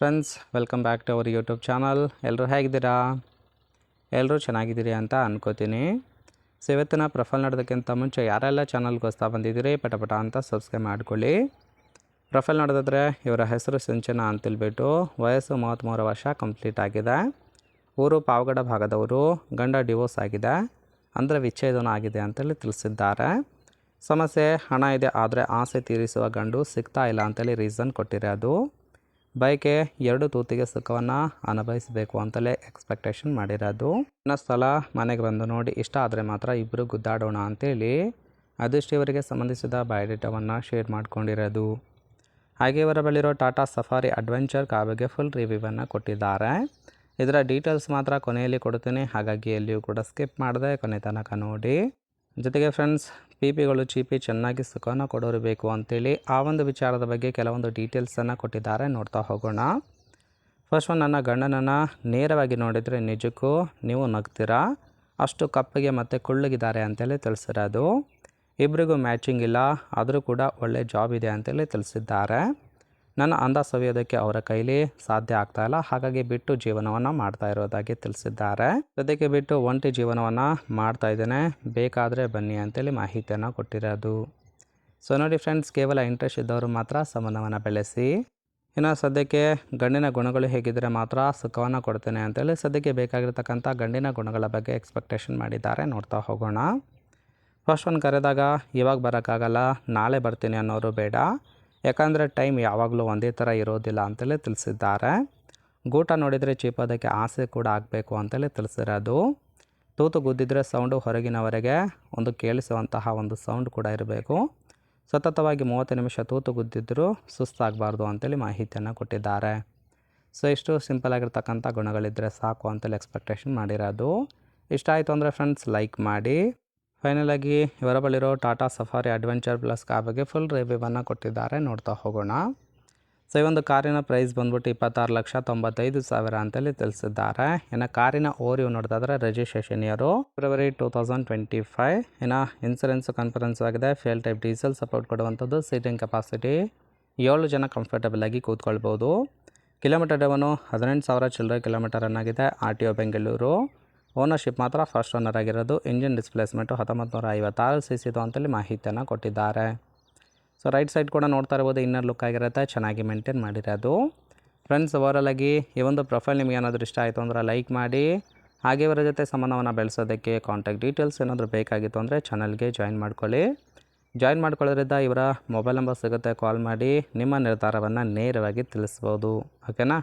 Friends, welcome back to our YouTube channel. ಎಲ್ಲರೂ ಹೇಗಿದ್ದೀರಾ? ಎಲ್ಲರೂ ಚೆನ್ನಾಗಿದ್ದೀರಿ ಅಂತ ಅನ್ಕೋತೀನಿ. ಸೊ ಇವತ್ತಿನ ಪ್ರೊಫೈಲ್ ನೋಡೋದಕ್ಕಿಂತ ಮುಂಚೆ ಯಾರೆಲ್ಲ ಚಾನಲ್ಗೆ ಹೊಸ್ತಾ ಬಂದಿದ್ದೀರಿ ಪಟ ಅಂತ ಸಬ್ಸ್ಕ್ರೈಬ್ ಮಾಡ್ಕೊಳ್ಳಿ. ಪ್ರೊಫೈಲ್ ನೋಡೋದಾದರೆ ಇವರ ಹೆಸರು ಸಿಂಚನ ಅಂತೇಳ್ಬಿಟ್ಟು, ವಯಸ್ಸು 33 ವರ್ಷ ಕಂಪ್ಲೀಟ್ ಆಗಿದೆ. ಊರು ಪಾವಗಡ ಭಾಗದವರು, ಗಂಡ ಡಿವೋರ್ಸ್ ಆಗಿದೆ, ಅಂದರೆ ವಿಚ್ಛೇದನ ಆಗಿದೆ ಅಂತೇಳಿ ತಿಳಿಸಿದ್ದಾರೆ. ಸಮಸ್ಯೆ ಹಣ ಇದೆ, ಆದರೆ ಆಸೆ ತೀರಿಸುವ ಗಂಡು ಸಿಗ್ತಾ ಇಲ್ಲ ಅಂತೇಳಿ ರೀಸನ್ ಕೊಟ್ಟಿರೋದು. ಬೈಕೆ 2 ತೂತಿಗೆ ಸುಖವನ್ನು ಅನುಭವಿಸಬೇಕು ಅಂತಲೇ ಎಕ್ಸ್ಪೆಕ್ಟೇಷನ್ ಮಾಡಿರೋದು. ನನ್ನ ಸ್ಥಳ ಮನೆಗೆ ಬಂದು ನೋಡಿ, ಇಷ್ಟ ಆದರೆ ಮಾತ್ರ ಇಬ್ಬರು ಗುದ್ದಾಡೋಣ ಅಂತೇಳಿ ಅದೃಷ್ಟ ಇವರಿಗೆ ಸಂಬಂಧಿಸಿದ ಬಯೋಡೇಟಾವನ್ನು ಶೇರ್ ಮಾಡ್ಕೊಂಡಿರೋದು. ಹಾಗೆ ಇವರ ಬಳಿರೋ ಟಾಟಾ ಸಫಾರಿ ಅಡ್ವೆಂಚರ್ ಕಾರ್ ಬಗ್ಗೆ ಫುಲ್ ರಿವ್ಯೂವನ್ನು ಕೊಟ್ಟಿದ್ದಾರೆ. ಇದರ ಡೀಟೇಲ್ಸ್ ಮಾತ್ರ ಕೊನೆಯಲ್ಲಿ ಕೊಡ್ತೀನಿ, ಹಾಗಾಗಿ ಎಲ್ಲಿಯೂ ಕೂಡ ಸ್ಕಿಪ್ ಮಾಡದೆ ಕೊನೆ ತನಕ ನೋಡಿ. ಜೊತೆಗೆ ಫ್ರೆಂಡ್ಸ್, ಪಿಗಳು ಚೀಪಿ ಚೆನ್ನಾಗಿ ಸುಖವನ್ನು ಕೊಡೋರು ಬೇಕು ಅಂತೇಳಿ ಆ ಒಂದು ವಿಚಾರದ ಬಗ್ಗೆ ಕೆಲವೊಂದು ಡೀಟೇಲ್ಸನ್ನು ಕೊಟ್ಟಿದ್ದಾರೆ, ನೋಡ್ತಾ ಹೋಗೋಣ. ಫಸ್ಟ್ ನನ್ನ ಗಂಡನನ್ನು ನೇರವಾಗಿ ನೋಡಿದರೆ ನಿಜಕ್ಕೂ ನೀವು ನಗ್ತೀರಾ, ಅಷ್ಟು ಕಪ್ಪಗೆ ಮತ್ತು ಕುಳ್ಳಗಿದ್ದಾರೆ ಅಂತೇಳಿ ತಿಳಿಸಿರೋದು. ಇಬ್ಬರಿಗೂ ಮ್ಯಾಚಿಂಗ್ ಇಲ್ಲ, ಆದರೂ ಕೂಡ ಒಳ್ಳೆ ಜಾಬ್ ಇದೆ ಅಂತೇಳಿ ತಿಳಿಸಿದ್ದಾರೆ. ನನ್ನ ಅಂದ ಸವಿಯೋದಕ್ಕೆ ಅವರ ಕೈಲಿ ಸಾಧ್ಯ ಆಗ್ತಾ ಇಲ್ಲ, ಹಾಗಾಗಿ ಬಿಟ್ಟು ಜೀವನವನ್ನು ಮಾಡ್ತಾ ಇರೋದಾಗಿ ತಿಳಿಸಿದ್ದಾರೆ. ಸದ್ಯಕ್ಕೆ ಬಿಟ್ಟು ಒಂಟಿ ಜೀವನವನ್ನು ಮಾಡ್ತಾ ಇದ್ದೇನೆ, ಬೇಕಾದರೆ ಬನ್ನಿ ಅಂತೇಳಿ ಮಾಹಿತಿಯನ್ನು ಕೊಟ್ಟಿರೋದು. ಸೊ ನೋಡಿ ಫ್ರೆಂಡ್ಸ್, ಕೇವಲ ಇಂಟ್ರೆಸ್ಟ್ ಇದ್ದವರು ಮಾತ್ರ ಸಂಬಂಧವನ್ನು ಬೆಳೆಸಿ. ಇನ್ನು ಸದ್ಯಕ್ಕೆ ಗಂಡಿನ ಗುಣಗಳು ಹೇಗಿದ್ದರೆ ಮಾತ್ರ ಸುಖವನ್ನು ಕೊಡ್ತೇನೆ ಅಂತೇಳಿ ಸದ್ಯಕ್ಕೆ ಬೇಕಾಗಿರ್ತಕ್ಕಂಥ ಗಂಡಿನ ಗುಣಗಳ ಬಗ್ಗೆ ಎಕ್ಸ್ಪೆಕ್ಟೇಷನ್ ಮಾಡಿದ್ದಾರೆ, ನೋಡ್ತಾ ಹೋಗೋಣ. ಫಸ್ಟ್ ಒಂದು ಕರೆದಾಗ ಇವಾಗ ಬರೋಕ್ಕಾಗಲ್ಲ, ನಾಳೆ ಬರ್ತೀನಿ ಅನ್ನೋರು ಬೇಡ, ಯಾಕಂದರೆ ಟೈಮ್ ಯಾವಾಗಲೂ ಒಂದೇ ಥರ ಇರೋದಿಲ್ಲ ಅಂತೇಳಿ ತಿಳಿಸಿದ್ದಾರೆ. ಗೂಟ ನೋಡಿದರೆ ಚೀಪೋದಕ್ಕೆ ಆಸೆ ಕೂಡ ಆಗಬೇಕು ಅಂತೇಳಿ ತಿಳಿಸಿರೋದು. ತೂತು ಗುದ್ದಿದ್ರೆ ಸೌಂಡು ಹೊರಗಿನವರೆಗೆ ಒಂದು ಕೇಳಿಸುವಂತಹ ಒಂದು ಸೌಂಡ್ ಕೂಡ ಇರಬೇಕು. ಸತತವಾಗಿ 30 ನಿಮಿಷ ತೂತು ಗುದ್ದಿದ್ದರೂ ಸುಸ್ತಾಗಬಾರ್ದು ಅಂತೇಳಿ ಮಾಹಿತಿಯನ್ನು ಕೊಟ್ಟಿದ್ದಾರೆ. ಸೊ ಇಷ್ಟು ಸಿಂಪಲ್ ಆಗಿರ್ತಕ್ಕಂಥ ಗುಣಗಳಿದ್ದರೆ ಸಾಕು ಅಂತೇಳಿ ಎಕ್ಸ್ಪೆಕ್ಟೇಷನ್ ಮಾಡಿರೋದು. ಇಷ್ಟ ಆಯಿತು ಅಂದರೆ ಫ್ರೆಂಡ್ಸ್ ಲೈಕ್ ಮಾಡಿ. ಫೈನಲಾಗಿ ಇವರ ಬಳಿರೋ Tata Safari adventure plus car ಬಗ್ಗೆ ಫುಲ್ ರಿವ್ಯೂವನ್ನು ಕೊಟ್ಟಿದ್ದಾರೆ, ನೋಡ್ತಾ ಹೋಗೋಣ. ಸೊ ಈ ಒಂದು ಕಾರಿನ ಪ್ರೈಸ್ ಬಂದ್ಬಿಟ್ಟು 26,95,000 ಅಂತೇಳಿ ತಿಳಿಸಿದ್ದಾರೆ. ಇನ್ನು ಕಾರಿನ ಓರಿಯು ನೋಡಿದಾದ್ರೆ ರಿಜಿಸ್ಟ್ರೇಷನ್ ಇಯರು ಫೆಬ್ರವರಿ 2025. ಇನ್ನು ಇನ್ಸೂರೆನ್ಸು ಕನ್ಫರೆನ್ಸ್ ಆಗಿದೆ. ಫೇಲ್ ಟೈಪ್ ಡೀಸೆಲ್ ಸಪೋರ್ಟ್ ಕೊಡುವಂಥದ್ದು. ಸೀಟಿಂಗ್ ಕೆಪಾಸಿಟಿ 7 ಜನ ಕಂಫರ್ಟಬಲ್ ಆಗಿ ಕೂತ್ಕೊಳ್ಬೋದು. ಕಿಲೋಮೀಟರ್ ಡ್ರೈವನು 18,000 ಚಿಲ್ಲರೆ ಕಿಲೋಮೀಟರ್ ರನ್ನಾಗಿದೆ. RTO ಬೆಂಗಳೂರು. ಓನರ್ಶಿಪ್ ಮಾತ್ರ ಫಸ್ಟ್ ಓನರ್ ಆಗಿರೋದು. ಇಂಜಿನ್ ಡಿಸ್ಪ್ಲೇಸ್ಮೆಂಟು 1956 cc ಅಂತೇಳಿ ಮಾಹಿತಿಯನ್ನು ಕೊಟ್ಟಿದ್ದಾರೆ. ಸೊ ರೈಟ್ ಸೈಡ್ ಕೂಡ ನೋಡ್ತಾ ಇರ್ಬೋದು, ಇನ್ನರ್ ಲುಕ್ ಆಗಿರುತ್ತೆ, ಚೆನ್ನಾಗಿ ಮೇಂಟೈನ್ ಮಾಡಿರೋದು. ಫ್ರೆಂಡ್ಸ್, ಓವರಾಲಾಗಿ ಈ ಒಂದು ಪ್ರೊಫೈಲ್ ನಿಮಗೆ ಏನಾದರೂ ಇಷ್ಟ ಆಯಿತು ಅಂದರೆ ಲೈಕ್ ಮಾಡಿ. ಹಾಗೆ ಇವರ ಜೊತೆ ಸಂಬಂಧವನ್ನು ಬೆಳೆಸೋದಕ್ಕೆ ಕಾಂಟ್ಯಾಕ್ಟ್ ಡೀಟೇಲ್ಸ್ ಏನಾದರೂ ಬೇಕಾಗಿತ್ತು ಅಂದರೆ ಚಾನಲ್ಗೆ ಜಾಯಿನ್ ಮಾಡ್ಕೊಳ್ಳಿ. ಜಾಯಿನ್ ಮಾಡ್ಕೊಳ್ಳೋದ್ರಿಂದ ಇವರ ಮೊಬೈಲ್ ನಂಬರ್ ಸಿಗುತ್ತೆ, ಕಾಲ್ ಮಾಡಿ ನಿಮ್ಮ ನಿರ್ಧಾರವನ್ನು ನೇರವಾಗಿ ತಿಳಿಸ್ಬೋದು. ಓಕೆನಾ?